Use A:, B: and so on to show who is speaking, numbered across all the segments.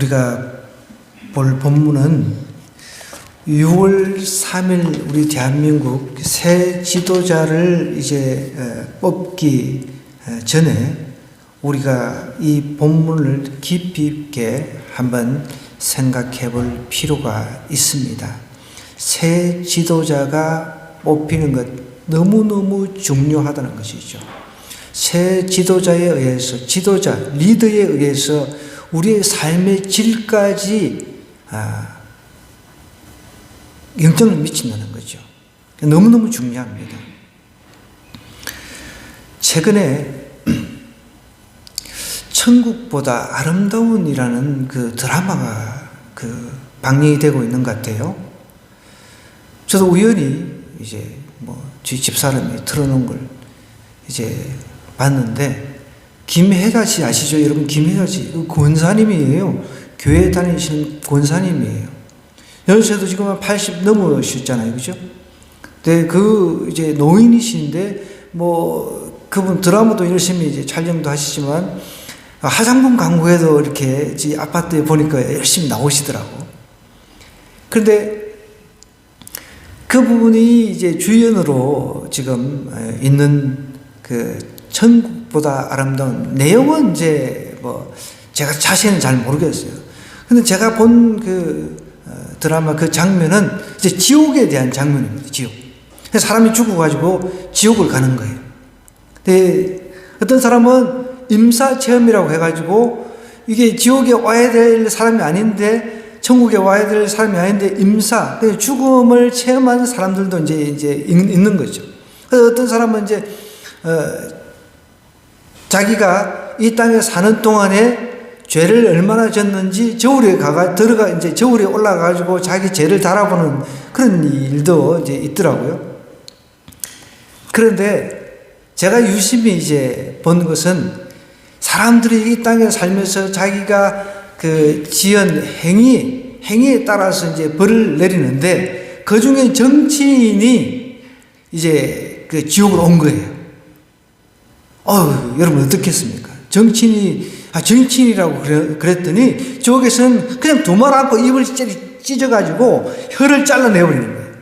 A: 우리가 볼 본문은 6월 3일 우리 대한민국 새 지도자를 이제 뽑기 전에 우리가 이 본문을 깊이 있게 한번 생각해 볼 필요가 있습니다. 새 지도자가 뽑히는 것 너무너무 중요하다는 것이죠. 새 지도자에 의해서, 지도자, 리더에 의해서 우리의 삶의 질까지 영향을 미친다는 거죠. 너무너무 중요합니다. 최근에 천국보다 아름다운이라는 그 드라마가 방영이 되고 있는 것 같아요. 저도 우연히 이제 저희 집사람이 틀어놓은 걸 이제 봤는데, 김혜자 씨 아시죠? 여러분, 김혜자 씨 권사님이에요. 교회 다니시는 권사님이에요. 연세도 지금 한 80 넘으셨잖아요, 그죠? 근데 이제 노인이신데 그분 드라마도 열심히 이제 촬영도 하시지만 화장품 광고에도 이렇게 아파트에 보니까 열심히 나오시더라고. 그런데 그 부분이 이제 주연으로 지금 있는 천국보다 아름다운 내용은 이제 제가 자세히는 잘 모르겠어요. 근데 제가 본 드라마 장면은 이제 지옥에 대한 장면입니다. 지옥. 사람이 죽어가지고 지옥을 가는 거예요. 근데 어떤 사람은 임사체험이라고 해가지고 이게 지옥에 와야 될 사람이 아닌데, 천국에 와야 될 사람이 아닌데 죽음을 체험한 사람들도 이제 있는 거죠. 그래서 어떤 사람은 이제 자기가 이 땅에 사는 동안에 죄를 얼마나 졌는지 저울에 이제 저울에 올라가가지고 자기 죄를 달아보는 그런 일도 이제 있더라고요. 그런데 제가 유심히 이제 본 것은, 사람들이 이 땅에 살면서 자기가 지은 행위에 따라서 이제 벌을 내리는데, 그 중에 정치인이 이제 지옥으로 온 거예요. 여러분 어떻겠습니까? 정치인이라고 그랬더니 지옥에서는 그냥 두 말 안고 입을 찢어가지고 혀를 잘라내버리는 거예요.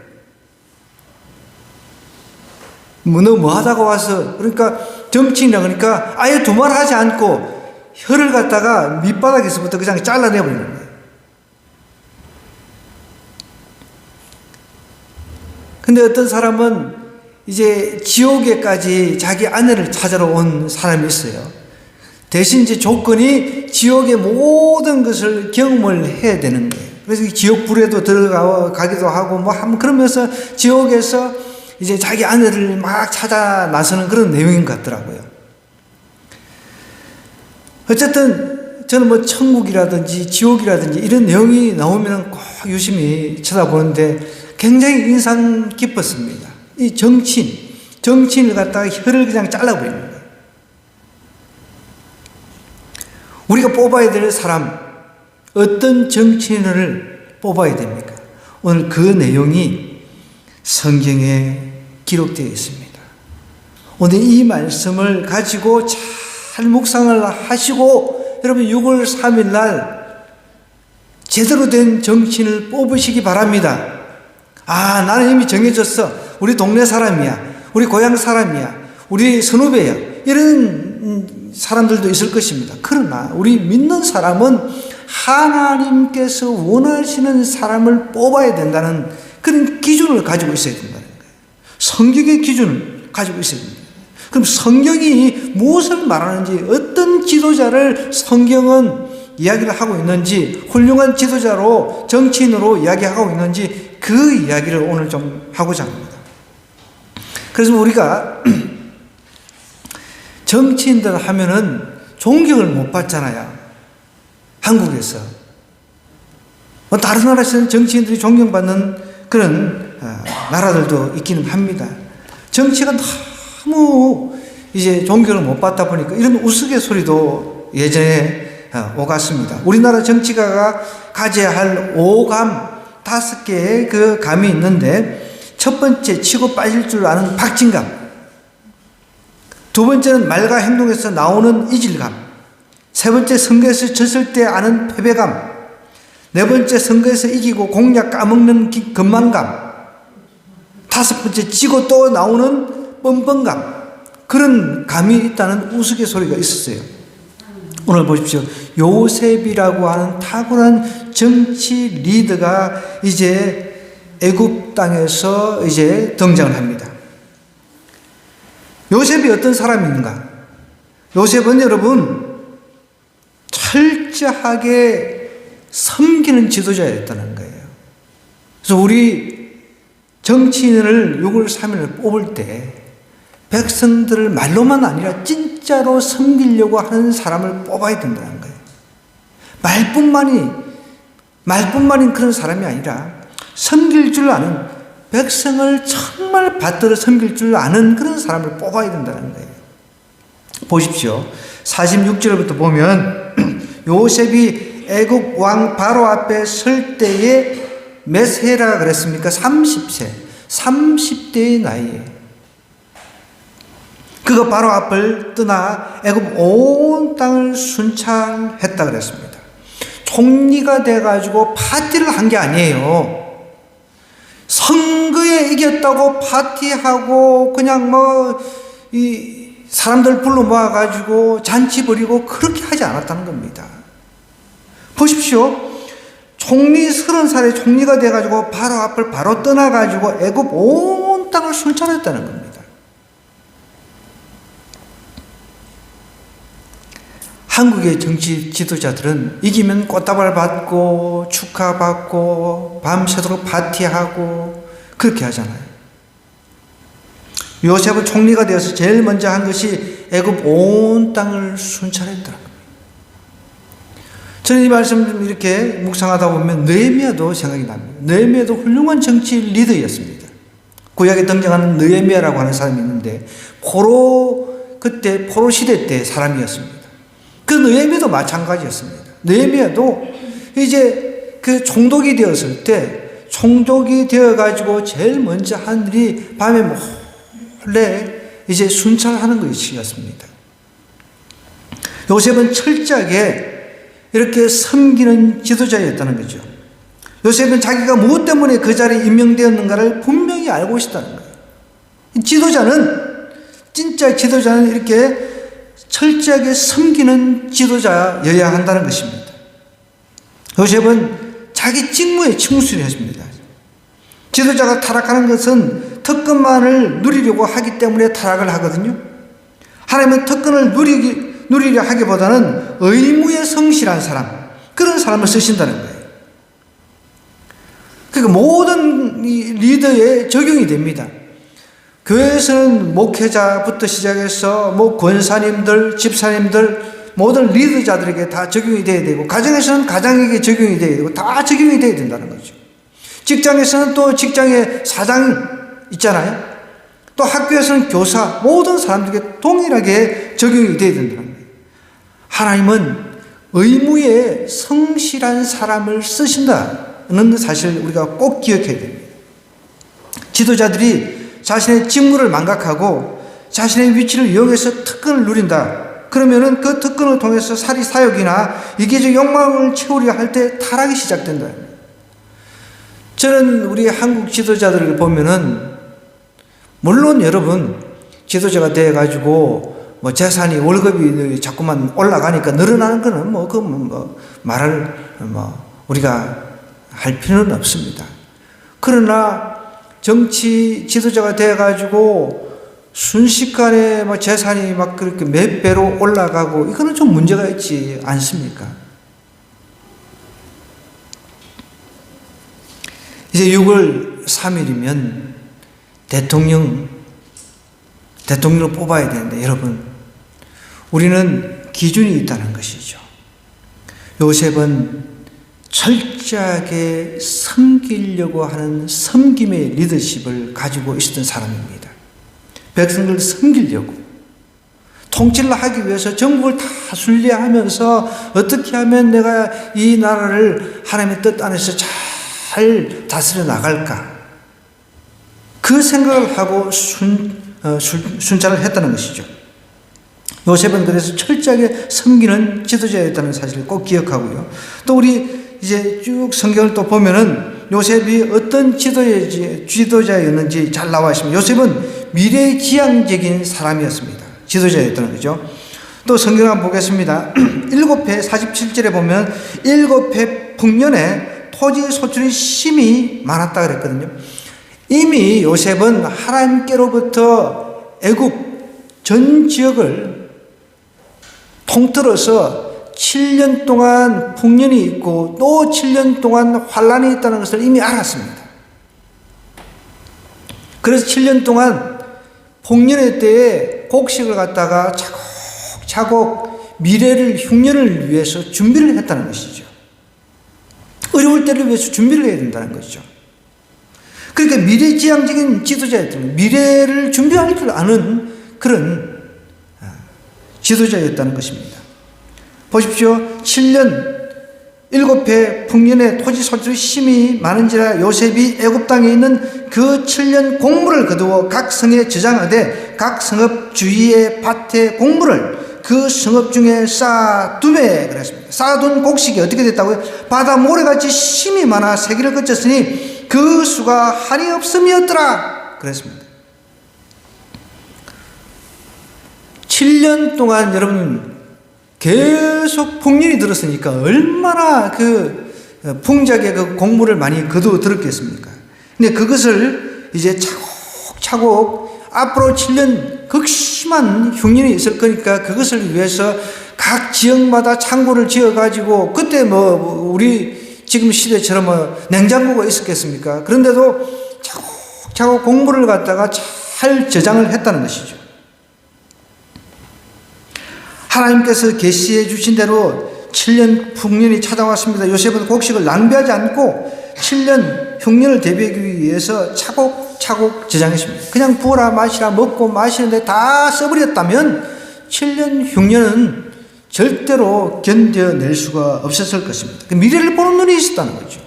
A: 너 뭐 하다가 와서, 그러니까 정치인이라 그러니까 아예 두 말 하지 않고 혀를 갖다가 밑바닥에서부터 그냥 잘라내버리는 거예요. 근데 어떤 사람은 이제 지옥에까지 자기 아내를 찾으러 온 사람이 있어요. 대신 이제 조건이 지옥의 모든 것을 경험을 해야 되는 거예요. 그래서 지옥불에도 들어가기도 하고 그러면서 지옥에서 이제 자기 아내를 막 찾아 나서는 그런 내용인 것 같더라고요. 어쨌든 저는 천국이라든지 지옥이라든지 이런 내용이 나오면 꼭 유심히 쳐다보는데 굉장히 인상 깊었습니다. 이 정치인을 갖다가 혀를 그냥 잘라버리는 거예요. 우리가 뽑아야 될 사람, 어떤 정치인을 뽑아야 됩니까? 오늘 그 내용이 성경에 기록되어 있습니다. 오늘 이 말씀을 가지고 잘 묵상을 하시고, 여러분 6월 3일 날 제대로 된 정치인을 뽑으시기 바랍니다. 나는 이미 정해졌어. 우리 동네 사람이야. 우리 고향 사람이야. 우리 선후배야. 이런 사람들도 있을 것입니다. 그러나 우리 믿는 사람은 하나님께서 원하시는 사람을 뽑아야 된다는 그런 기준을 가지고 있어야 된다는 거예요. 성경의 기준을 가지고 있어야 됩니다. 그럼 성경이 무엇을 말하는지, 어떤 지도자를 성경은 이야기를 하고 있는지, 훌륭한 지도자로, 정치인으로 이야기하고 있는지, 그 이야기를 오늘 좀 하고자 합니다. 그래서 우리가 정치인들 하면은 존경을 못 받잖아요. 한국에서. 다른 나라에서는 정치인들이 존경받는 그런 나라들도 있기는 합니다. 정치가 너무 이제 존경을 못 받다 보니까 이런 우스갯소리도 예전에 오갔습니다. 우리나라 정치가가 가져야 할 5감, 5개의 감이 있는데, 첫 번째, 치고 빠질 줄 아는 박진감. 두 번째는 말과 행동에서 나오는 이질감. 세 번째, 선거에서 졌을 때 아는 패배감. 네 번째, 선거에서 이기고 공약 까먹는 건망감. 다섯 번째, 지고 또 나오는 뻔뻔감. 그런 감이 있다는 우스갯소리가 있었어요. 오늘 보십시오. 요셉이라고 하는 탁월한 정치 리더가 이제 애굽 땅에서 이제 등장을 합니다. 요셉이 어떤 사람인가? 요셉은 여러분 철저하게 섬기는 지도자였다는 거예요. 그래서 우리 정치인을 6월 3일을 뽑을 때 백성들을 말로만 아니라 진짜로 섬기려고 하는 사람을 뽑아야 된다는 거예요. 말뿐만인 그런 사람이 아니라 섬길 줄 아는, 백성을 정말 받들어 섬길 줄 아는 그런 사람을 뽑아야 된다는 거예요. 보십시오. 46절부터 보면 요셉이 애국 왕 바로 앞에 설 때에 몇 세라 그랬습니까? 30세. 30대의 나이에 그가 바로 앞을 떠나 애굽 온 땅을 순찰했다 그랬습니다. 총리가 돼가지고 파티를 한 게 아니에요. 선거에 이겼다고 파티하고 그냥 이 사람들 불러 모아가지고 잔치 벌이고 그렇게 하지 않았다는 겁니다. 보십시오. 총리 30살에 총리가 돼가지고 바로 앞을 바로 떠나가지고 애굽 온 땅을 순찰했다는 겁니다. 한국의 정치 지도자들은 이기면 꽃다발 받고 축하받고 밤새도록 파티하고 그렇게 하잖아요. 요셉은 총리가 되어서 제일 먼저 한 것이 애굽 온 땅을 순찰했다는 겁니다. 저는 이 말씀 이렇게 묵상하다 보면 느헤미야도 생각이 납니다. 느헤미야도 훌륭한 정치 리더였습니다. 구약에 등장하는 느헤미야라고 하는 사람이 있는데 그때 포로 시대 때 사람이었습니다. 그 느헤미야도 마찬가지였습니다. 느헤미야도 이제 그 총독이 되었을 때 총독이 되어가지고 제일 먼저 한 일이 밤에 몰래 이제 순찰하는 것이었습니다. 요셉은 철저하게 이렇게 섬기는 지도자였다는 거죠. 요셉은 자기가 무엇 때문에 그 자리에 임명되었는가를 분명히 알고 있었다는 거예요. 진짜 지도자는 이렇게 철저하게 섬기는 지도자여야 한다는 것입니다. 요셉은 자기 직무에 충실히 했습니다. 지도자가 타락하는 것은 특권만을 누리려고 하기 때문에 타락을 하거든요. 하나님은 특권을 누리려 하기보다는 의무에 성실한 사람, 그런 사람을 쓰신다는 거예요. 그러니까 모든 리더에 적용이 됩니다. 교회에서는 목회자부터 시작해서 권사님들, 집사님들, 모든 리더자들에게 다 적용이 돼야 되고, 가정에서는 가장에게 적용이 돼야 되고, 다 적용이 돼야 된다는 거죠. 직장에서는 또 직장의 사장이 있잖아요. 또 학교에서는 교사, 모든 사람들에게 동일하게 적용이 돼야 된다는 거예요. 하나님은 의무에 성실한 사람을 쓰신다는 사실을 우리가 꼭 기억해야 됩니다. 지도자들이 자신의 직무를 망각하고 자신의 위치를 이용해서 특권을 누린다. 그러면은 그 특권을 통해서 사리사욕이나 이기적 욕망을 채우려 할 때 타락이 시작된다. 저는 우리 한국 지도자들을 보면은, 물론 여러분 지도자가 돼가지고 재산이 월급이 자꾸만 올라가니까 늘어나는 거는 말을 우리가 할 필요는 없습니다. 그러나 정치 지도자가 돼가지고 순식간에 재산이 그렇게 몇 배로 올라가고, 이거는 좀 문제가 있지 않습니까? 이제 6월 3일이면 대통령을 뽑아야 되는데, 여러분, 우리는 기준이 있다는 것이죠. 요셉은 철저하게 섬기려고 하는 섬김의 리더십을 가지고 있었던 사람입니다. 백성들을 섬기려고, 통치를 하기 위해서 정국을 다 순례하면서 어떻게 하면 내가 이 나라를 하나님의 뜻 안에서 잘 다스려 나갈까, 그 생각을 하고 순찰을 했다는 것이죠. 요셉은 그래서 철저하게 섬기는 지도자였다는 사실을 꼭 기억하고요. 또 우리 이제 쭉 성경을 또 보면은 요셉이 어떤 지도자였는지 잘 나와 있습니다. 요셉은 미래지향적인 사람이었습니다. 지도자였다는 거죠. 또 성경을 한번 보겠습니다. 7회 47절에 보면 7회 풍년에 토지 소출이 심히 많았다 그랬거든요. 이미 요셉은 하나님께로부터 애굽 전 지역을 통틀어서 7년 동안 풍년이 있고 또 7년 동안 환란이 있다는 것을 이미 알았습니다. 그래서 7년 동안 풍년의 때에 곡식을 갖다가 차곡차곡 미래를 흉년을 위해서 준비를 했다는 것이죠. 어려울 때를 위해서 준비를 해야 된다는 것이죠. 그러니까 미래지향적인 지도자였던, 미래를 준비할 줄 아는 그런 지도자였다는 것입니다. 보십시오. 7년 7회 풍년에 토지 소출이 심히 많은지라 요셉이 애굽 땅에 있는 그 7년 곡물을 거두어 각 성에 저장하되 각 성읍 주위의 밭에 곡물을 그 성읍 중에 쌓아두매 그랬습니다. 쌓아둔 곡식이 어떻게 됐다고요? 바다 모래같이 심히 많아 세기를 거쳤으니 그 수가 한이 없음이었더라 그랬습니다. 7년 동안 여러분 계속 풍년이 들었으니까 얼마나 그 풍작의 그 곡물을 많이 거두어 들었겠습니까? 근데 그것을 이제 차곡차곡 앞으로 7년 극심한 흉년이 있을 거니까 그것을 위해서 각 지역마다 창고를 지어가지고 그때 뭐 우리 지금 시대처럼 뭐 냉장고가 있었겠습니까? 그런데도 차곡차곡 곡물을 갖다가 잘 저장을 했다는 것이죠. 하나님께서 계시해 주신 대로 7년 풍년이 찾아왔습니다. 요셉은 곡식을 낭비하지 않고 7년 흉년을 대비하기 위해서 차곡차곡 저장했습니다. 그냥 부어라 마시라 먹고 마시는데 다 써버렸다면 7년 흉년은 절대로 견뎌낼 수가 없었을 것입니다. 미래를 보는 눈이 있었다는 거죠.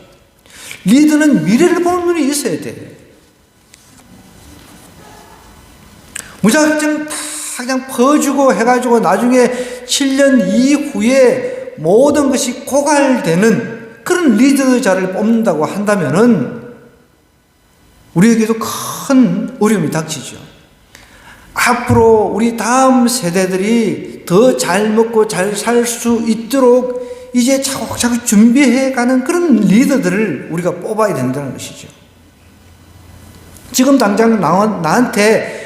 A: 리더는 미래를 보는 눈이 있어야 돼요. 무작정 다 그냥 퍼주고 해가지고 나중에 7년 이후에 모든 것이 고갈되는 그런 리더자를 뽑는다고 한다면은 우리에게도 큰 어려움이 닥치죠. 앞으로 우리 다음 세대들이 더 잘 먹고 잘 살 수 있도록 이제 차곡차곡 준비해가는 그런 리더들을 우리가 뽑아야 된다는 것이죠. 지금 당장 나한테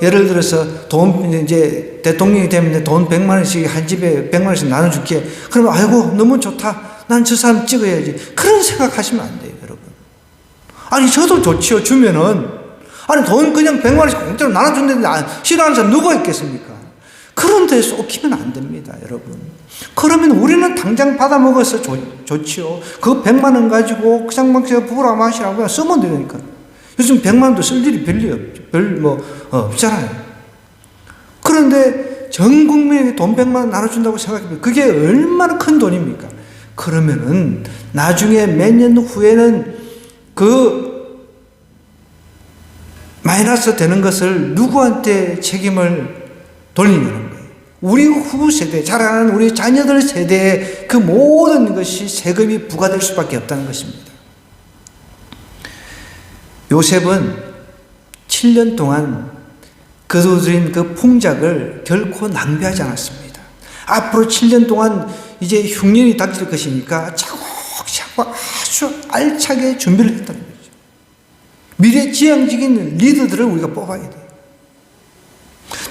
A: 예를 들어서 이제 대통령이 되면 돈 100만 원씩 한 집에 100만 원씩 나눠줄게. 그러면 아이고, 너무 좋다. 난 저 사람 찍어야지. 그런 생각하시면 안 돼요, 여러분. 아니, 저도 좋지요, 주면은. 아니, 돈 그냥 100만 원씩 공짜로 나눠준다는데 싫어하는 사람 누가 있겠습니까? 그런 데 쏟기면 안 됩니다, 여러분. 그러면 우리는 당장 받아먹어서 좋지요. 그 100만 원 가지고 그냥 막 부으라 마시라고 그냥 쓰면 되니까. 요즘 100만 원도 쓸 일이 별로 없죠. 없잖아요. 그런데 전 국민에게 돈 100만 원 나눠준다고 생각해보면 그게 얼마나 큰 돈입니까? 그러면은 나중에 몇 년 후에는 그 마이너스 되는 것을 누구한테 책임을 돌리냐는 거예요. 우리 후부 세대, 자라나는 우리 자녀들 세대에 그 모든 것이 세금이 부과될 수밖에 없다는 것입니다. 요셉은 7년 동안 거두들인 그 풍작을 결코 낭비하지 않았습니다. 앞으로 7년 동안 이제 흉년이 닥칠 것이니까 차곡차곡 아주 알차게 준비를 했다는 거죠. 미래지향적인 리더들을 우리가 뽑아야 돼요.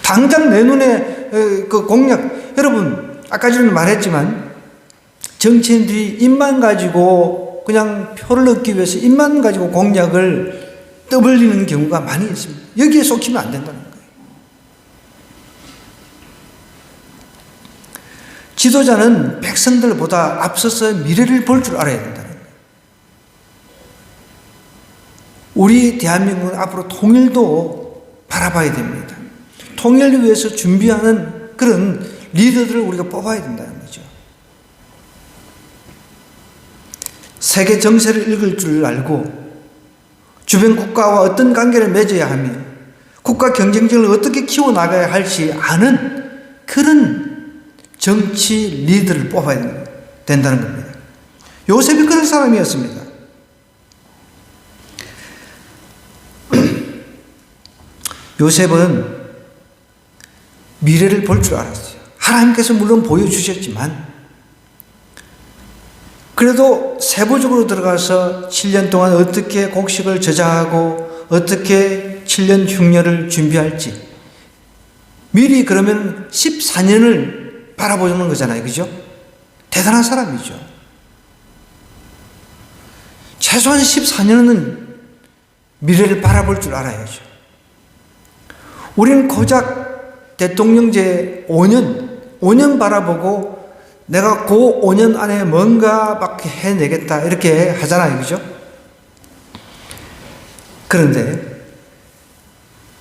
A: 당장 내 눈에 그 공약, 여러분 아까 전에 말했지만 정치인들이 입만 가지고 그냥 표를 얻기 위해서 입만 가지고 공약을 떠벌리는 경우가 많이 있습니다. 여기에 쏟기면 안 된다는 거예요. 지도자는 백성들보다 앞서서 미래를 볼 줄 알아야 된다는 거예요. 우리 대한민국은 앞으로 통일도 바라봐야 됩니다. 통일을 위해서 준비하는 그런 리더들을 우리가 뽑아야 된다는 거죠. 세계 정세를 읽을 줄 알고 주변 국가와 어떤 관계를 맺어야 하며 국가 경쟁력을 어떻게 키워나가야 할지 아는 그런 정치 리더를 뽑아야 된다는 겁니다. 요셉이 그런 사람이었습니다. 요셉은 미래를 볼 줄 알았어요. 하나님께서 물론 보여주셨지만 그래도 세부적으로 들어가서 7년 동안 어떻게 곡식을 저장하고 어떻게 7년 흉년을 준비할지 미리 그러면 14년을 바라보는 거잖아요. 그죠? 대단한 사람이죠. 최소한 14년은 미래를 바라볼 줄 알아야죠. 우리는 고작 대통령제 5년 바라보고 내가 그 5년 안에 뭔가 막 해내겠다 이렇게 하잖아요. 그죠? 그런데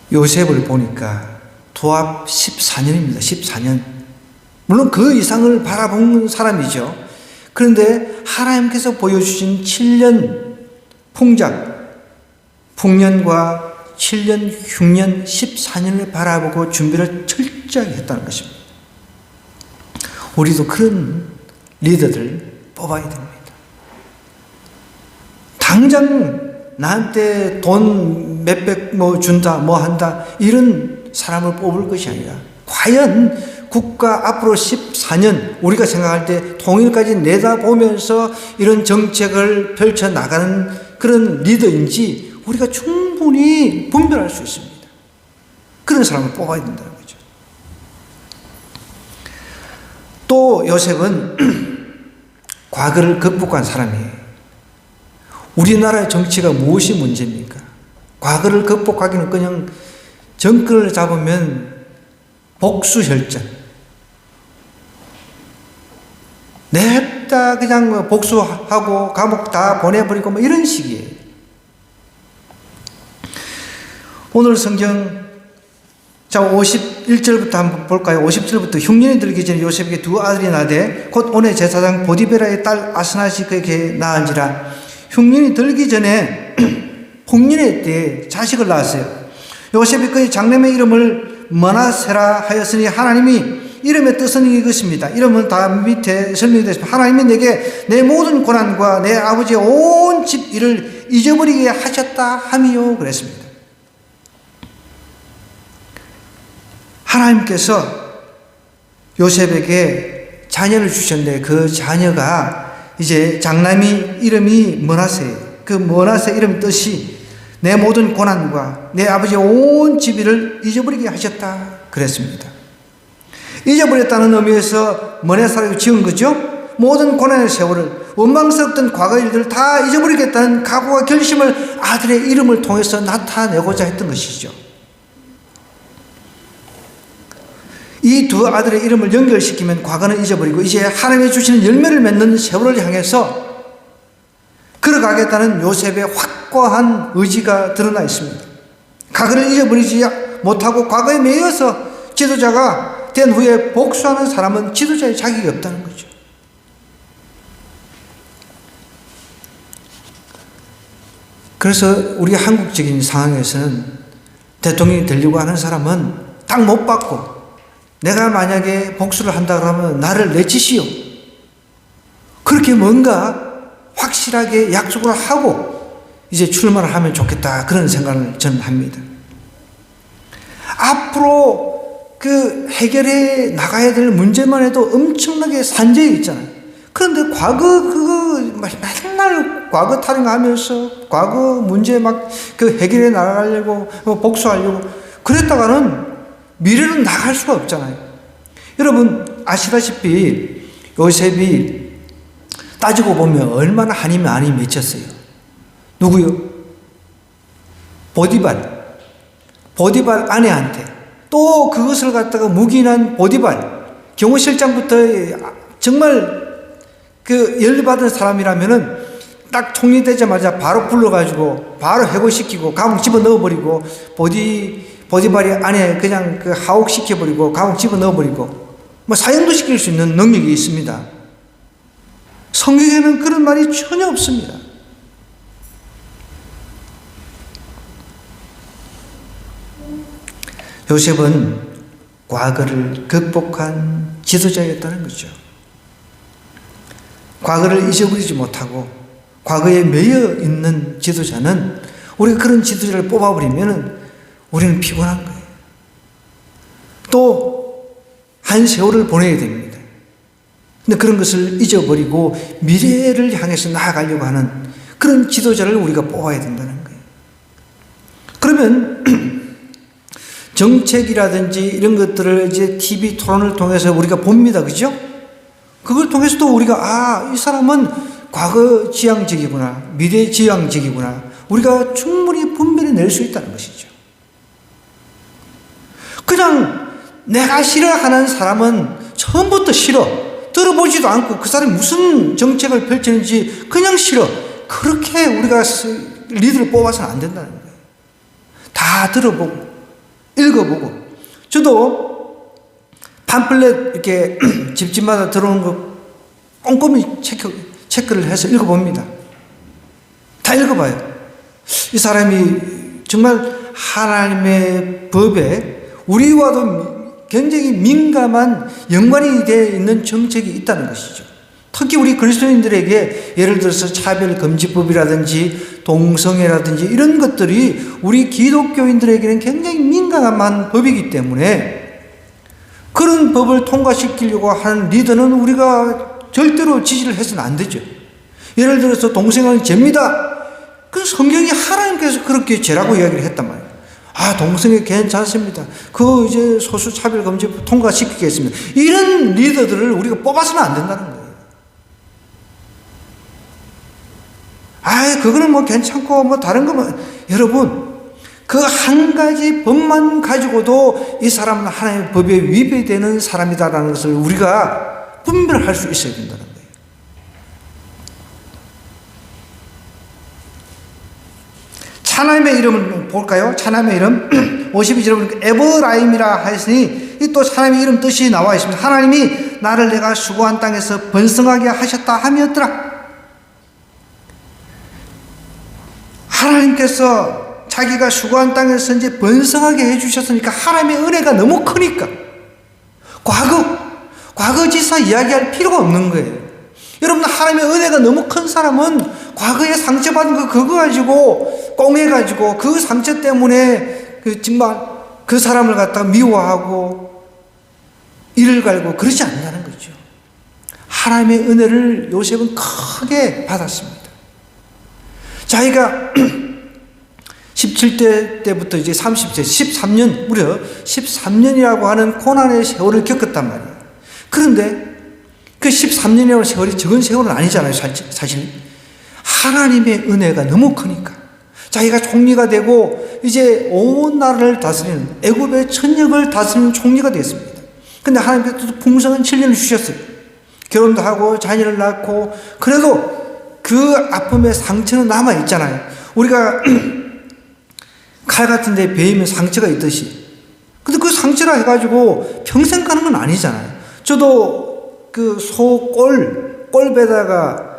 A: 요셉을 보니까 도합 14년입니다. 14년. 물론 그 이상을 바라본 사람이죠. 그런데 하나님께서 보여주신 7년 풍년과 7년 흉년 14년을 바라보고 준비를 철저하게 했다는 것입니다. 우리도 그런 리더들 뽑아야 됩니다. 당장 나한테 돈 몇백 준다 한다 이런 사람을 뽑을 것이 아니라 과연 국가 앞으로 14년 우리가 생각할 때 통일까지 내다보면서 이런 정책을 펼쳐나가는 그런 리더인지 우리가 충분히 분별할 수 있습니다. 그런 사람을 뽑아야 된다는 거죠. 또 요셉은 과거를 극복한 사람이에요. 우리나라의 정치가 무엇이 문제입니까? 과거를 극복하기는 그냥 정권을 잡으면 복수혈전. 냅다 그냥 복수하고 감옥 다 보내버리고 이런 식이에요. 오늘 성경 자 51절부터 한번 볼까요? 50절부터 흉년이 들기 전에 요셉에게 두 아들이 나되 곧 온의 제사장 보디베라의 딸 아스나시 그에게 낳은지라. 흉년이 들기 전에 홍년의 때에 자식을 낳았어요. 요셉이 그의 장남의 이름을 머나세라 하였으니 하나님이 이름의 뜻은 이것입니다. 이름은 다 밑에 설명이 되었습니다. 하나님이 내게 내 모든 고난과 내 아버지의 온 집 일을 잊어버리게 하셨다 함이요 그랬습니다. 하나님께서 요셉에게 자녀를 주셨는데 그 자녀가 이제 장남이 이름이 머나세예요. 그 머나세 이름 뜻이 내 모든 고난과 내 아버지의 온 집일을 잊어버리게 하셨다 그랬습니다. 잊어버렸다는 의미에서 머나세라고 지은 거죠. 모든 고난의 세월을 원망스럽던 과거 일들을 다 잊어버리겠다는 각오와 결심을 아들의 이름을 통해서 나타내고자 했던 것이죠. 이 두 아들의 이름을 연결시키면 과거는 잊어버리고 이제 하나님이 주시는 열매를 맺는 세월을 향해서 걸어가겠다는 요셉의 확고한 의지가 드러나 있습니다. 과거를 잊어버리지 못하고 과거에 매여서 지도자가 된 후에 복수하는 사람은 지도자의 자격이 없다는 거죠. 그래서 우리 한국적인 상황에서는 대통령이 되려고 하는 사람은 딱 못 받고 내가 만약에 복수를 한다 그러면 나를 내치시오. 그렇게 뭔가 확실하게 약속을 하고 이제 출마를 하면 좋겠다 그런 생각을 저는 합니다. 앞으로 그 해결해 나가야 될 문제만 해도 엄청나게 산재해 있잖아요. 그런데 과거 그거 맨날 과거 타령하면서 과거 문제 막 그 해결해 나가려고 복수하려고 그랬다가는 미래는 나갈 수가 없잖아요. 여러분 아시다시피 요셉이 따지고 보면 얼마나 한이 많이 맺혔어요. 누구요? 보디발 아내한테 또 그것을 갖다가 묵인한 보디발 경호실장부터 정말 그 열받은 사람이라면은 딱 총리되자마자 바로 불러가지고 바로 해고시키고 감옥 집어넣어버리고 보디발이 안에 그냥 그 하옥시켜버리고 감옥 집어넣어버리고 뭐 사형도 시킬 수 있는 능력이 있습니다. 성경에는 그런 말이 전혀 없습니다. 요셉은 과거를 극복한 지도자였다는 거죠. 과거를 잊어버리지 못하고 과거에 매여 있는 지도자는, 우리가 그런 지도자를 뽑아버리면 우리는 피곤한 거예요. 또 한 세월을 보내야 됩니다. 근데 그런 것을 잊어버리고 미래를 향해서 나아가려고 하는 그런 지도자를 우리가 뽑아야 된다는 거예요. 그러면 정책이라든지 이런 것들을 이제 TV 토론을 통해서 우리가 봅니다. 그죠? 그걸 통해서도 우리가, 이 사람은 과거 지향적이구나, 미래 지향적이구나, 우리가 충분히 분별해 낼 수 있다는 것이죠. 그냥 내가 싫어하는 사람은 처음부터 싫어, 들어보지도 않고 그 사람이 무슨 정책을 펼치는지 그냥 싫어, 그렇게 우리가 리더를 뽑아서는 안 된다는 거예요. 다 들어보고 읽어보고, 저도 팜플렛 이렇게 집집마다 들어오는 거 꼼꼼히 체크를 해서 읽어봅니다. 다 읽어봐요. 이 사람이 정말 하나님의 법에 우리와도 굉장히 민감한 연관이 되어 있는 정책이 있다는 것이죠. 특히 우리 그리스도인들에게 예를 들어서 차별금지법이라든지 동성애라든지 이런 것들이 우리 기독교인들에게는 굉장히 민감한 법이기 때문에 그런 법을 통과시키려고 하는 리더는 우리가 절대로 지지를 해서는 안 되죠. 예를 들어서 동성애는 죄입니다. 그 성경이 하나님께서 그렇게 죄라고 이야기를 했단 말이에요. 동성애 괜찮습니다. 그 이제 소수차별금지법 통과시키겠습니다. 이런 리더들을 우리가 뽑아서는 안 된다는 거예요. 그거는 뭐 괜찮고 뭐 다른 거면, 여러분, 그 한 가지 법만 가지고도 이 사람은 하나님의 법에 위배되는 사람이다라는 것을 우리가 분별할 수 있어야 된다는 거예요. 차남의 이름을 볼까요? 차남의 이름 52절에 에버라임이라 하였으니 이 또 차남의 이름 뜻이 나와 있습니다. 하나님이 나를 내가 수고한 땅에서 번성하게 하셨다 함이었더라. 하나님께서 자기가 수고한 땅에서 이제 번성하게 해주셨으니까 하나님의 은혜가 너무 크니까 과거지사 이야기할 필요가 없는 거예요. 여러분, 하나님의 은혜가 너무 큰 사람은 과거에 상처받은 그거 가지고 꽁해가지고 그 상처 때문에 정말 그 사람을 갖다가 미워하고 이를 갈고 그러지 않는다는 거죠. 하나님의 은혜를 요셉은 크게 받았습니다. 자기가 17대 때부터 이제 30세, 13년, 무려 13년이라고 하는 고난의 세월을 겪었단 말이에요. 그런데 그 13년이라는 세월이 적은 세월은 아니잖아요, 사실. 하나님의 은혜가 너무 크니까 자기가 총리가 되고 이제 온 나라를 다스리는, 애굽의 천역을 다스리는 총리가 됐습니다. 근데 하나님께서 풍성한 7년을 주셨어요. 결혼도 하고 자녀를 낳고. 그래도 그 아픔의 상처는 남아있잖아요. 우리가 칼 같은 데 베이면 상처가 있듯이. 근데 그 상처라 해가지고 평생 가는 건 아니잖아요. 저도 그 소 꼴배다가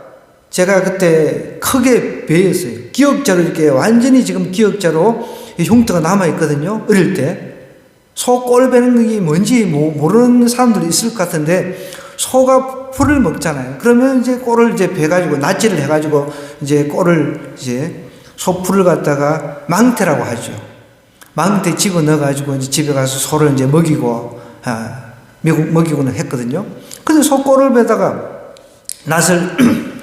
A: 제가 그때 크게 베었어요. 기억자로 이렇게 완전히 지금 기억자로 흉터가 남아있거든요. 어릴 때. 소 꼴 베는 게 뭔지 모르는 사람들이 있을 것 같은데, 소가 풀을 먹잖아요. 그러면 이제 꼴을 이제 베가지고 낫지를 해가지고 이제 꼴을 이제 소풀을 갖다가 망태라고 하죠. 망태 집어 넣어가지고 이제 집에 가서 소를 이제 먹이고는 했거든요. 근데 소 꼴을 베다가 낫을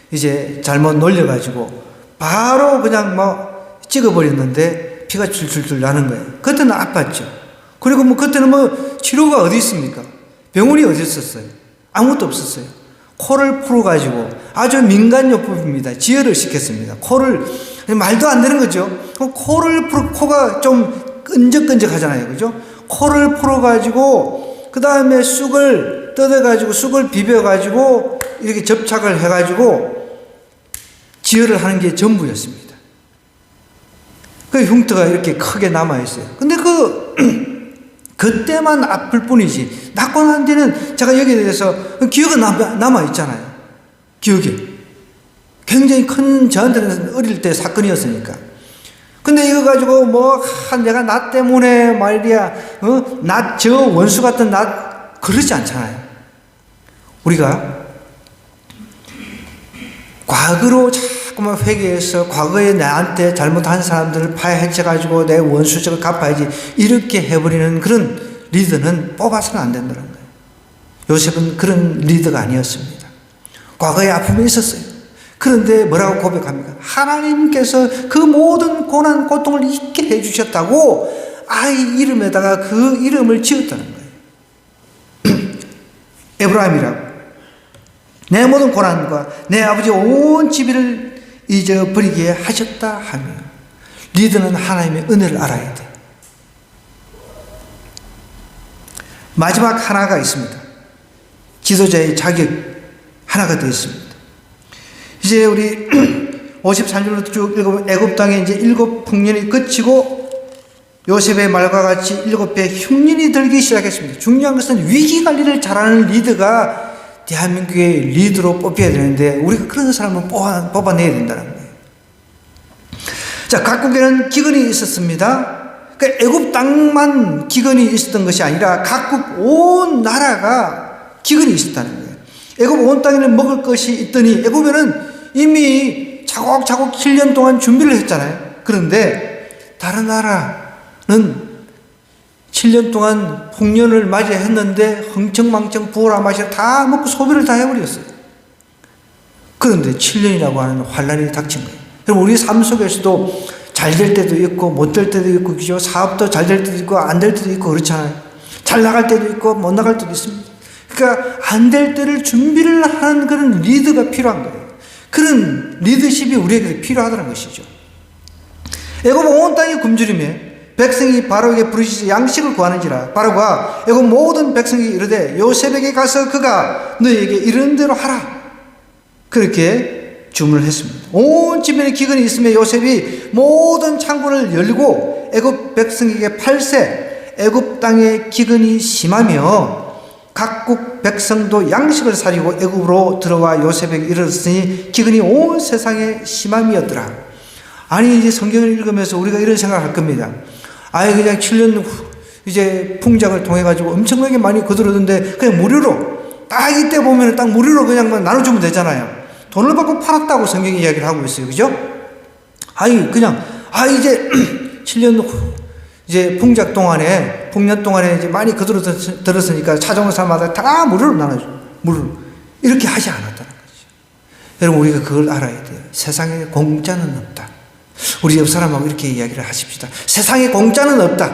A: 이제 잘못 놀려가지고 바로 그냥 막 찍어버렸는데 피가 줄줄줄 나는 거예요. 그때는 아팠죠. 그리고 뭐 그때는 뭐 치료가 어디 있습니까? 병원이 어디 있었어요? 아무것도 없었어요. 코를 풀어가지고 아주 민간요법입니다. 지혈을 시켰습니다. 코를, 말도 안 되는 거죠. 코를 코가 좀 끈적끈적 하잖아요. 그죠? 코를 풀어가지고 그 다음에 쑥을 뜯어가지고 쑥을 비벼가지고 이렇게 접착을 해가지고 지혈을 하는 게 전부였습니다. 그 흉터가 이렇게 크게 남아있어요. 근데 그때만 아플 뿐이지, 낫고 난 뒤는 제가 여기에 대해서 기억은 남아있잖아요. 기억이. 굉장히 큰, 저한테는 어릴 때 사건이었으니까. 근데 이거 가지고 내가 나 때문에 말이야, 저 원수 같은 그러지 않잖아요. 우리가 과거로 자꾸만 회개해서 과거에 나한테 잘못한 사람들을 파헤쳐가지고 내 원수적을 갚아야지 이렇게 해버리는 그런 리더는 뽑아서는 안 된다는 거예요. 요셉은 그런 리더가 아니었습니다. 과거에 아픔이 있었어요. 그런데 뭐라고 고백합니까? 하나님께서 그 모든 고난, 고통을 잊게 해주셨다고 아이 이름에다가 그 이름을 지었다는 거예요. 에브라임이라고. 내 모든 고난과 내 아버지 온 집을 잊어버리게 하셨다 하며, 리더는 하나님의 은혜를 알아야 돼. 마지막 하나가 있습니다. 지도자의 자격 하나가 더 있습니다. 이제 우리 53절로 쭉 읽어보면 애굽 땅에 이제 7풍년이 그치고 요셉의 말과 같이 7배 흉년이 들기 시작했습니다. 중요한 것은 위기 관리를 잘하는 리더가 대한민국의 리더로 뽑혀야 되는데 우리가 그런 사람을 뽑아내야 된다는 거예요. 자, 각국에는 기근이 있었습니다. 그러니까 애굽 땅만 기근이 있었던 것이 아니라 각국 온 나라가 기근이 있었다는 거예요. 애굽 온 땅에는 먹을 것이 있더니 애굽에는 이미 차곡차곡 7년 동안 준비를 했잖아요. 그런데 다른 나라는 7년 동안 풍년을 맞이했는데 흥청망청 부어라 마시라 다 먹고 소비를 다 해버렸어요. 그런데 7년이라고 하는 환란이 닥친 거예요. 그럼 우리 삶 속에서도 잘 될 때도 있고 못 될 때도 있고, 그죠? 사업도 잘 될 때도 있고 안 될 때도 있고 그렇잖아요. 잘 나갈 때도 있고 못 나갈 때도 있습니다. 그러니까 안 될 때를 준비를 하는 그런 리더가 필요한 거예요. 그런 리더십이 우리에게 필요하다는 것이죠. 애굽 온 땅이 굶주리며 백성이 바로에게 부르짖어 양식을 구하는지라 바로가 애굽 모든 백성이 이르되 요셉에게 가서 그가 너희에게 이런 대로 하라, 그렇게 주문을 했습니다. 온 집안에 기근이 있으며 요셉이 모든 창고를 열고 애굽 백성에게 팔세 애굽 땅에 기근이 심하며 각국 백성도 양식을 사리고 애굽으로 들어와 요셉에게 이르렀으니 기근이 온 세상에 심함이었더라. 아니, 이제 성경을 읽으면서 우리가 이런 생각을 할 겁니다. 아예 그냥 7년 이제 풍작을 통해 가지고 엄청나게 많이 거두었는데 그냥 무료로 딱 이때 보면 딱 무료로 그냥 나눠주면 되잖아요. 돈을 받고 팔았다고 성경이 이야기를 하고 있어요. 그죠? 아니 그냥 이제 7년 후 이제 풍년 동안에 이제 많이 거두었으니까 찾아오는 사람마다 다 무료로 나눠줘. 무료로. 이렇게 하지 않았다는 거죠. 여러분, 우리가 그걸 알아야 돼요. 세상에 공짜는 없다. 우리 옆 사람하고 이렇게 이야기를 하십시다. 세상에 공짜는 없다.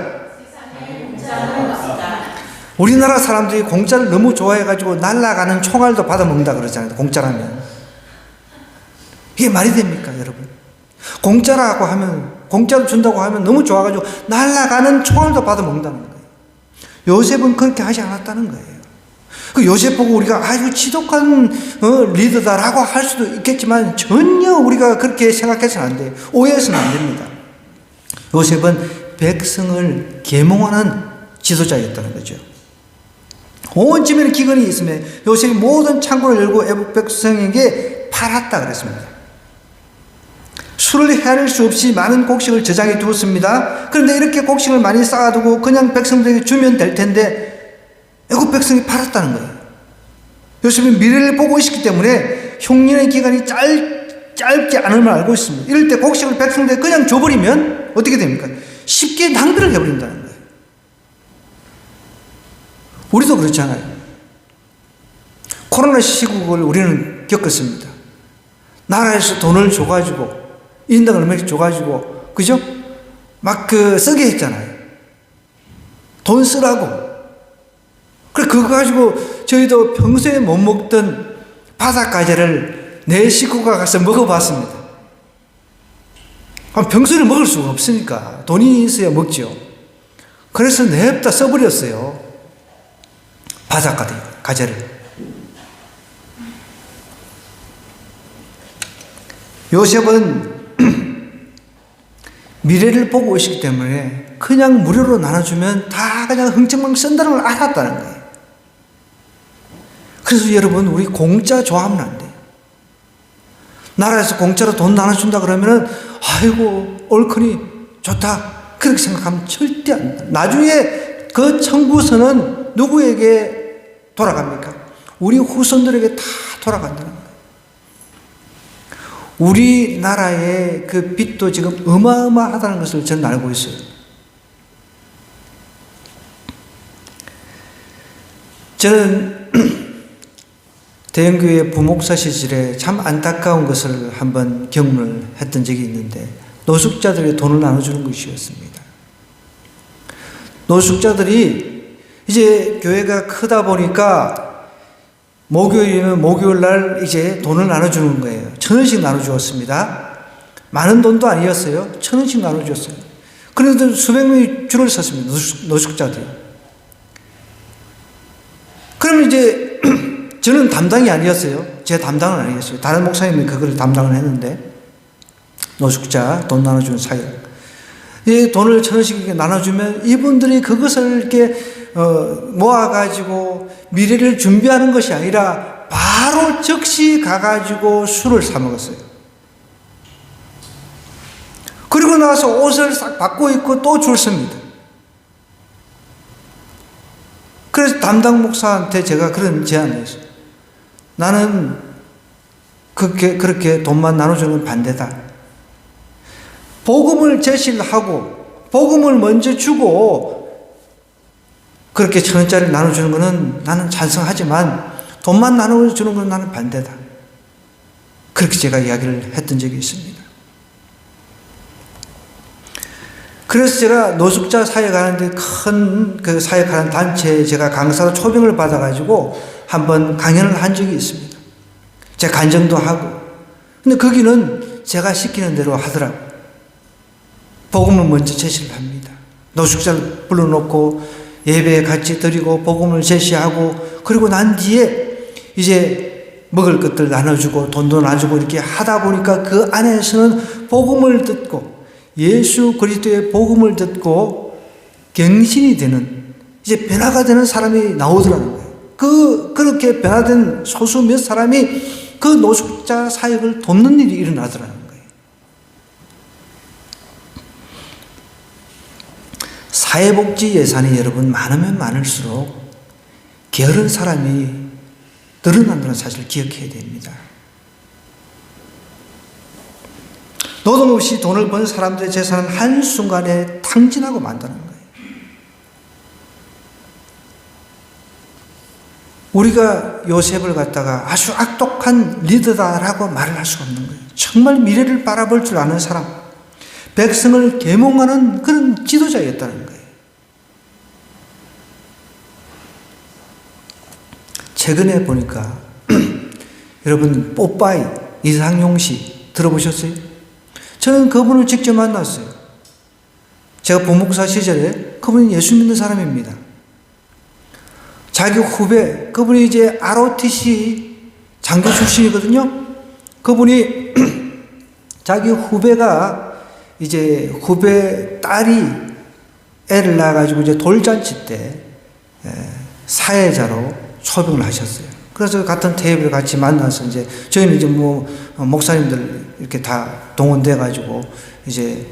A: 우리나라 사람들이 공짜를 너무 좋아해가지고 날아가는 총알도 받아먹는다 그러잖아요. 공짜라면. 이게 말이 됩니까, 여러분? 공짜라고 하면, 공짜로 준다고 하면 너무 좋아가지고 날아가는 총알도 받아먹는다는 거예요. 요셉은 그렇게 하지 않았다는 거예요. 그 요셉 보고 우리가 아주 지독한 리더다라고 할 수도 있겠지만 전혀 우리가 그렇게 생각해서는 안 돼요. 오해해서는 안 됩니다. 요셉은 백성을 계몽하는 지도자였다는 거죠. 온 집에는 기근이 있으며 요셉이 모든 창고를 열고 애굽 백성에게 팔았다 그랬습니다. 술을 헤아릴 수 없이 많은 곡식을 저장해 두었습니다. 그런데 이렇게 곡식을 많이 쌓아두고 그냥 백성들에게 주면 될 텐데 애굽 백성이 팔았다는 거예요. 요셉이 미래를 보고 있었기 때문에 흉년의 기간이 짧지 않음을 알고 있습니다. 이럴 때 곡식을 백성들에게 그냥 줘버리면 어떻게 됩니까? 쉽게 낭비를 해버린다는 거예요. 우리도 그렇잖아요. 코로나 시국을 우리는 겪었습니다. 나라에서 돈을 줘가지고 인당 얼마씩 줘가지고 그죠? 막 쓰게 했잖아요. 돈 쓰라고. 그래, 그거 가지고 저희도 평소에 못 먹던 바삭과자를 내 식구가 가서 먹어봤습니다. 평소에 먹을 수가 없으니까 돈이 있어야 먹죠. 그래서 냅다 써버렸어요. 바삭과자를. 요셉은 미래를 보고 있기 때문에 그냥 무료로 나눠주면 다 그냥 흥청망청 쓴다는 걸 알았다는 거예요. 그래서 여러분, 우리 공짜 좋아하면 안 돼요. 나라에서 공짜로 돈 나눠준다 그러면은 아이고 옳거니 좋다. 그렇게 생각하면 절대 안 돼. 나중에 그 청구서는 누구에게 돌아갑니까? 우리 후손들에게 다 돌아간다는 거예요. 우리나라의 그 빚도 지금 어마어마하다는 것을 저는 알고 있어요. 저는 대형교회 부목사 시절에 참 안타까운 것을 한번 경험을 했던 적이 있는데 노숙자들에게 돈을 나눠주는 것이었습니다. 노숙자들이 이제 교회가 크다 보니까 목요일이면 목요일 날 이제 돈을 나눠주는 거예요. 1,000원씩 나눠주었습니다. 많은 돈도 아니었어요. 1,000원씩 나눠주었어요. 그런데 수백 명이 줄을 섰습니다. 노숙자들이. 그러면 이제 저는 담당이 아니었어요. 제 담당은 아니었어요. 다른 목사님이 그걸 담당을 했는데 노숙자 돈 나눠주는 사역. 이 돈을 1,000원씩 이렇게 나눠주면 이분들이 그것을 이렇게 모아가지고 미래를 준비하는 것이 아니라 바로 즉시 가가지고 술을 사 먹었어요. 그리고 나서 옷을 싹 바꿔 입고 또 줄 섭니다. 그래서 담당 목사한테 제가 그런 제안을 했어요. 나는 그렇게 돈만 나눠주는 건 반대다. 복음을 제시를 하고 복음을 먼저 주고 그렇게 1,000원짜리 나눠주는 것은 나는 찬성하지만 돈만 나눠주는 건 나는 반대다. 그렇게 제가 이야기를 했던 적이 있습니다. 그래서 제가 노숙자 사역하는데 큰 그 사역하는 단체에 제가 강사로 초빙을 받아가지고 한번 강연을 한 적이 있습니다. 제가 간증도 하고. 근데 거기는 제가 시키는 대로 하더라고요. 복음을 먼저 제시를 합니다. 노숙자를 불러놓고 예배에 같이 드리고 복음을 제시하고 그리고 난 뒤에 이제 먹을 것들 나눠주고 돈도 나눠주고 이렇게 하다 보니까 그 안에서는 복음을 듣고 예수 그리스도의 복음을 듣고 경신이 되는 이제 변화가 되는 사람이 나오더라는 거예요. 그렇게 변화된 소수 몇 사람이 그 노숙자 사역을 돕는 일이 일어나더라는 거예요. 사회복지 예산이 여러분 많으면 많을수록 게으른 사람이 늘어난다는 사실을 기억해야 됩니다. 노동 없이 돈을 번 사람들의 재산은 한순간에 탕진하고 만다는 거예요. 우리가 요셉을 갖다가 아주 악독한 리더다라고 말을 할 수가 없는 거예요. 정말 미래를 바라볼 줄 아는 사람, 백성을 계몽하는 그런 지도자였다는 거예요. 최근에 보니까 여러분 뽀빠이 이상용 씨 들어보셨어요? 저는 그분을 직접 만났어요. 제가 부목사 시절에 그분이 예수 믿는 사람입니다. 자기 후배, 그분이 이제 ROTC 장교 출신이거든요. 그분이 자기 후배가 이제 후배 딸이 애를 낳아가지고 이제 돌잔치 때 사회자로 초빙을 하셨어요. 그래서 같은 테이블을 같이 만나서 이제 저희는 이제 뭐 목사님들 이렇게 다 동원돼가지고 이제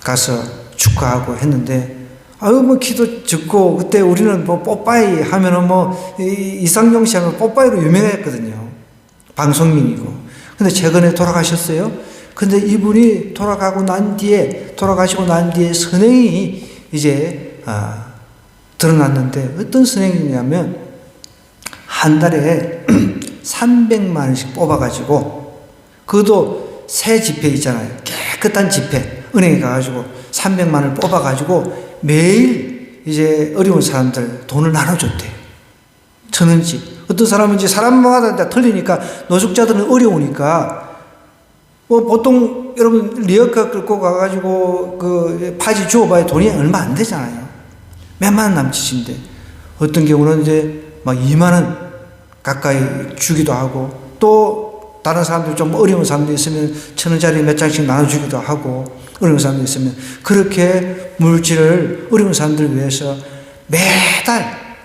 A: 가서 축하하고 했는데 아유 뭐 기도 듣고 그때 우리는 뭐 뽀빠이 하면은 뭐 이상용 씨 하면 뽀빠이로 유명했거든요. 방송인이고. 근데 최근에 돌아가셨어요. 근데 이분이 돌아가시고 난 뒤에 선행이 이제 드러났는데 어떤 선행이냐면 한 달에 300만 원씩 뽑아가지고 그것도 새 지폐 있잖아요. 깨끗한 지폐 은행에 가가지고 300만 원을 뽑아가지고 매일 이제 어려운 사람들 돈을 나눠줬대요. 1,000원씩. 어떤 사람은 이제 사람마다 틀리니까 노숙자들은 어려우니까 뭐 보통 여러분 리어카 끌고 가가지고 그 파지 주워봐야 돈이 얼마 안 되잖아요. 몇만 원 남짓인데 어떤 경우는 이제 막 2만 원 가까이 주기도 하고 또 다른 사람들 좀 어려운 사람들 있으면 1,000원짜리 몇 장씩 나눠주기도 하고 어려운 사람들 있으면 그렇게 물질을 어려운 사람들을 위해서 매달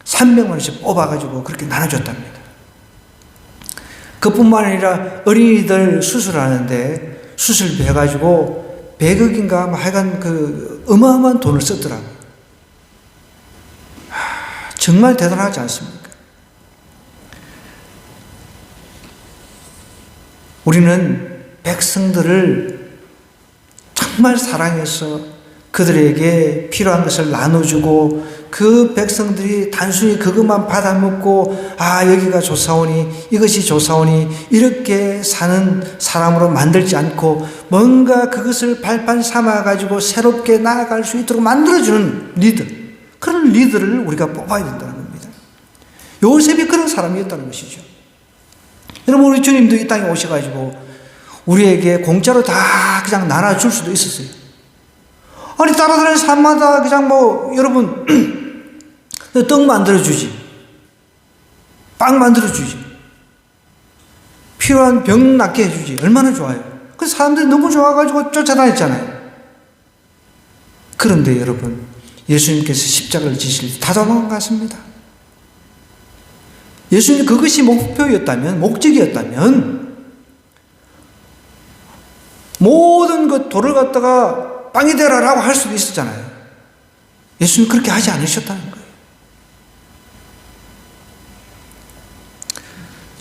A: 300만 원씩 뽑아가지고 그렇게 나눠줬답니다. 그뿐만 아니라 어린이들 수술하는데 수술비 해가지고 100억인가 하여간 어마어마한 돈을 썼더라고요. 정말 대단하지 않습니까? 우리는 백성들을 정말 사랑해서 그들에게 필요한 것을 나눠주고 그 백성들이 단순히 그것만 받아먹고 여기가 좋사오니 이것이 좋사오니 이렇게 사는 사람으로 만들지 않고 뭔가 그것을 발판 삼아가지고 새롭게 나아갈 수 있도록 만들어주는 리더, 그런 리더를 우리가 뽑아야 된다는 겁니다. 요셉이 그런 사람이었다는 것이죠. 여러분, 우리 주님도 이 땅에 오셔가지고 우리에게 공짜로 다 그냥 나눠줄 수도 있었어요. 아니, 따라다니는 삶마다 그냥 여러분, 떡 만들어주지. 빵 만들어주지. 필요한 병 낫게 해주지. 얼마나 좋아요. 그 사람들이 너무 좋아가지고 쫓아다녔잖아요. 그런데 여러분, 예수님께서 십자가를 지실 때 다 도망갔습니다. 예수님 그것이 목표였다면, 목적이었다면, 모든 그 돌을 갖다가 빵이 되라라고 할 수도 있었잖아요. 예수님 그렇게 하지 않으셨다는 거예요.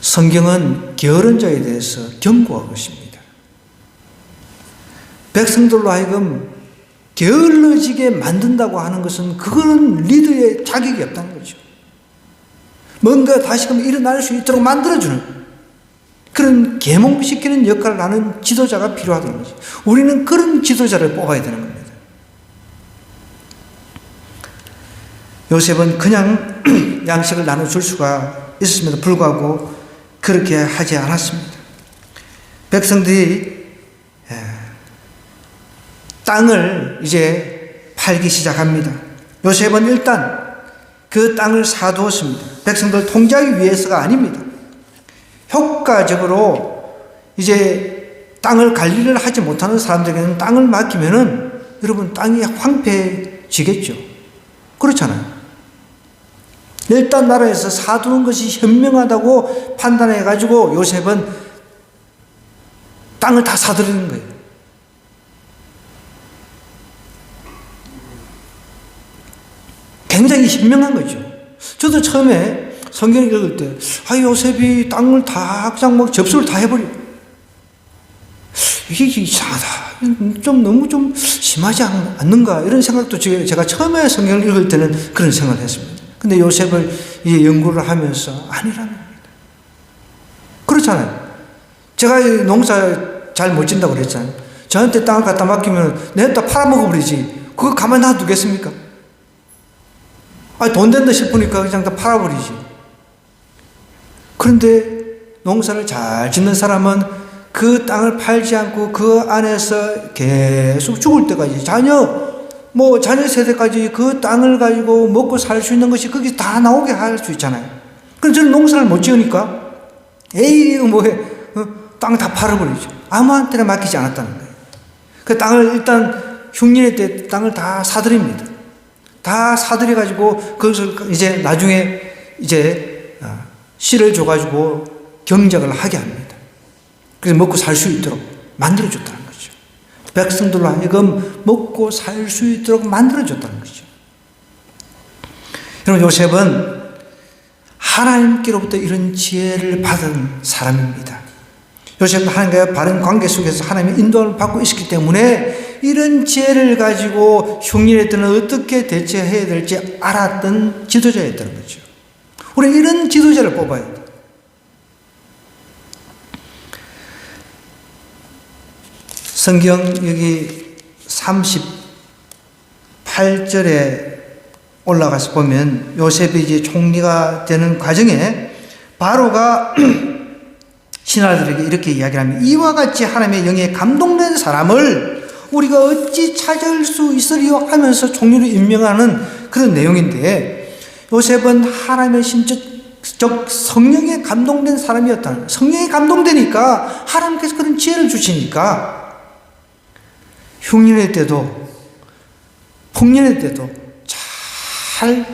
A: 성경은 게으른 자에 대해서 경고하고 있습니다. 백성들로 하여금 게을러지게 만든다고 하는 것은 그거는 리더의 자격이 없다는 거죠. 뭔가 다시금 일어날 수 있도록 만들어주는 그런 계몽시키는 역할을 하는 지도자가 필요하다는 거죠. 우리는 그런 지도자를 뽑아야 되는 겁니다. 요셉은 그냥 양식을 나눠줄 수가 있었음에도 불구하고 그렇게 하지 않았습니다. 백성들이 땅을 이제 팔기 시작합니다. 요셉은 일단 그 땅을 사두었습니다. 백성들 통제하기 위해서가 아닙니다. 효과적으로 이제 땅을 관리를 하지 못하는 사람들에게는 땅을 맡기면은 여러분 땅이 황폐해지겠죠. 그렇잖아요. 일단 나라에서 사두는 것이 현명하다고 판단해가지고 요셉은 땅을 다 사들이는 거예요. 굉장히 현명한 거죠. 저도 처음에 성경 읽을 때, 요셉이 땅을 다 그냥 접수를 다 해버려. 이게 이상하다. 너무 심하지 않는가? 이런 생각도 제가 처음에 성경을 읽을 때는 그런 생각을 했습니다. 근데 요셉을 이제 연구를 하면서 아니라는 겁니다. 그렇잖아요. 제가 농사 잘 못 짓는다고 그랬잖아요. 저한테 땅을 갖다 맡기면 내가 다 팔아먹어버리지. 그거 가만히 놔두겠습니까? 돈 된다 싶으니까 그냥 다 팔아버리지. 그런데 농사를 잘 짓는 사람은 그 땅을 팔지 않고 그 안에서 계속 죽을 때까지 자녀 세대까지 그 땅을 가지고 먹고 살 수 있는 것이 거기 다 나오게 할 수 있잖아요. 그럼 저는 농사를 못 지으니까 이거 뭐해? 땅 다 팔아버리죠. 아무한테나 맡기지 않았다는 거예요. 그 땅을 일단 흉년의 때 땅을 다 사들입니다. 다 사들여가지고 그것을 이제 나중에 이제 씨를 줘가지고 경작을 하게 합니다. 그래서 먹고 살 수 있도록 만들어줬다는 거죠. 백성들로 하여금 먹고 살 수 있도록 만들어줬다는 거죠. 여러분, 요셉은 하나님께로부터 이런 지혜를 받은 사람입니다. 요셉은 하나님과의 바른 관계 속에서 하나님의 인도를 받고 있었기 때문에 이런 지혜를 가지고 흉년의 때는 어떻게 대처해야 될지 알았던 지도자였다는 거죠. 우리는 이런 지도자를 뽑아야 돼요. 성경 여기 38절에 올라가서 보면 요셉이 이제 총리가 되는 과정에 바로가 신하들에게 이렇게 이야기를 합니다. 이와 같이 하나님의 영에 감동된 사람을 우리가 어찌 찾을 수 있으리요 하면서 총리로 임명하는 그런 내용인데, 요셉은 하나님의 신적 성령에 감동된 사람이었다는 거예요. 성령에 감동되니까 하나님께서 그런 지혜를 주시니까 흉년의 때도 폭년의 때도 잘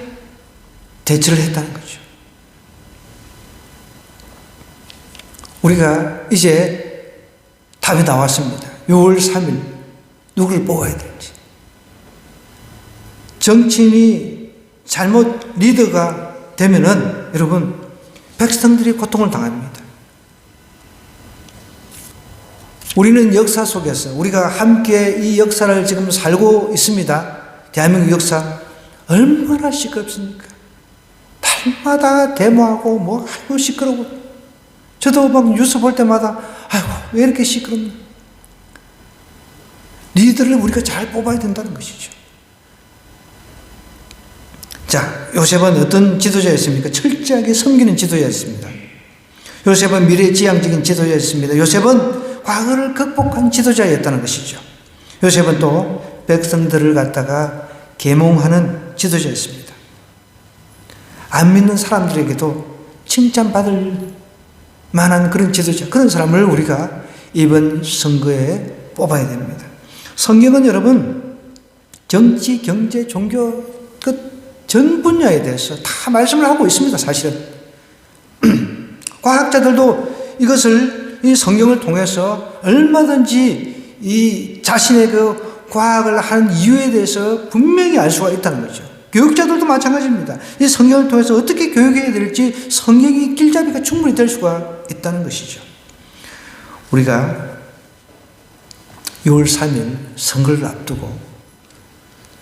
A: 대처를 했다는 거죠. 우리가 이제 답이 나왔습니다. 6월 3일 누구를 뽑아야 될지. 정치인이 잘못 리더가 되면은 여러분 백성들이 고통을 당합니다. 우리는 역사 속에서 우리가 함께 이 역사를 지금 살고 있습니다. 대한민국 역사 얼마나 시끄럽습니까? 날마다 데모하고 뭐 아이고 시끄러워. 저도 막 뉴스 볼 때마다 아이고 왜 이렇게 시끄럽나. 리더를 우리가 잘 뽑아야 된다는 것이죠. 자, 요셉은 어떤 지도자였습니까? 철저하게 섬기는 지도자였습니다. 요셉은 미래지향적인 지도자였습니다. 요셉은 과거를 극복한 지도자였다는 것이죠. 요셉은 또 백성들을 갖다가 계몽하는 지도자였습니다. 안 믿는 사람들에게도 칭찬받을 만한 그런 지도자, 그런 사람을 우리가 이번 선거에 뽑아야 됩니다. 성경은 여러분 정치, 경제, 종교 그 전 분야에 대해서 다 말씀을 하고 있습니다. 사실은 과학자들도 이것을 이 성경을 통해서 얼마든지 이 자신의 그 과학을 하는 이유에 대해서 분명히 알 수가 있다는 거죠. 교육자들도 마찬가지입니다. 이 성경을 통해서 어떻게 교육해야 될지 성경이 길잡이가 충분히 될 수가 있다는 것이죠. 우리가 6월 3일 선거를 앞두고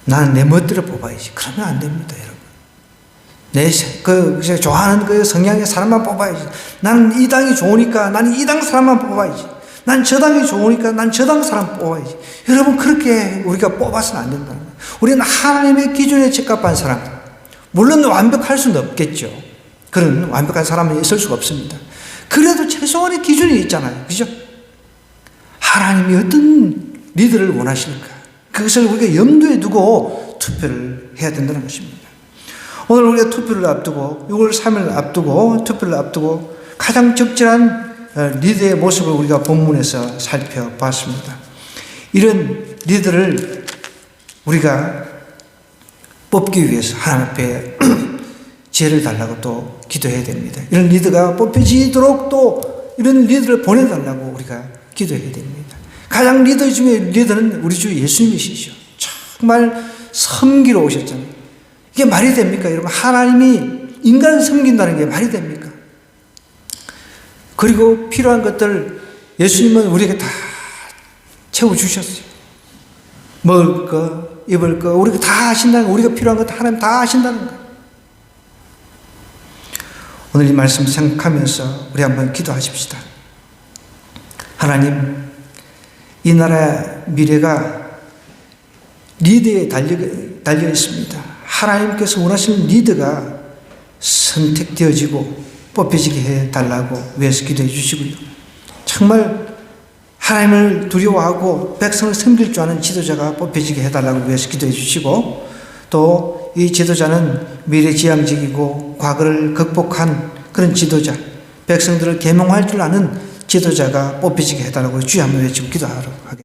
A: 나는 내 멋대로 뽑아야지. 그러면 안 됩니다, 여러분. 좋아하는 그 성향의 사람만 뽑아야지. 나는 이 당이 좋으니까 나는 이 당 사람만 뽑아야지. 난 저 당이 좋으니까 난 저 당 사람 뽑아야지. 여러분, 그렇게 우리가 뽑아서는 안 된다는 거예요. 우리는 하나님의 기준에 적합한 사람. 물론 완벽할 수는 없겠죠. 그런 완벽한 사람은 있을 수가 없습니다. 그래도 최소한의 기준이 있잖아요. 그죠? 하나님이 어떤 리더를 원하실까? 그것을 우리가 염두에 두고 투표를 해야 된다는 것입니다. 오늘 우리가 투표를 앞두고 6월 3일을 앞두고 투표를 앞두고 가장 적절한 리더의 모습을 우리가 본문에서 살펴봤습니다. 이런 리더를 우리가 뽑기 위해서 하나님 앞에 지혜를 달라고 또 기도해야 됩니다. 이런 리더가 뽑혀지도록 또 이런 리더를 보내달라고 우리가 기도해야 됩니다. 가장 리더 중에 리더는 우리 주 예수님이시죠. 정말 섬기러 오셨잖아요. 이게 말이 됩니까? 여러분, 하나님이 인간을 섬긴다는 게 말이 됩니까? 그리고 필요한 것들 예수님은 우리에게 다 채워주셨어요. 먹을 거, 입을 거, 우리가 다 하신다는 거, 우리가 필요한 것 하나님 다 하신다는 거. 오늘 이 말씀 생각하면서 우리 한번 기도하십시다. 하나님, 이 나라의 미래가 리더에 달려 있습니다. 하나님께서 원하시는 리더가 선택되어지고 뽑혀지게 해달라고 위해서 기도해 주시고요. 정말 하나님을 두려워하고 백성을 섬길 줄 아는 지도자가 뽑혀지게 해달라고 위해서 기도해 주시고, 또 이 지도자는 미래지향적이고 과거를 극복한 그런 지도자, 백성들을 계몽할 줄 아는 지도자가 뽑혀지게 해달라고 주여 한번 외치고 기도하도록 하겠습니다.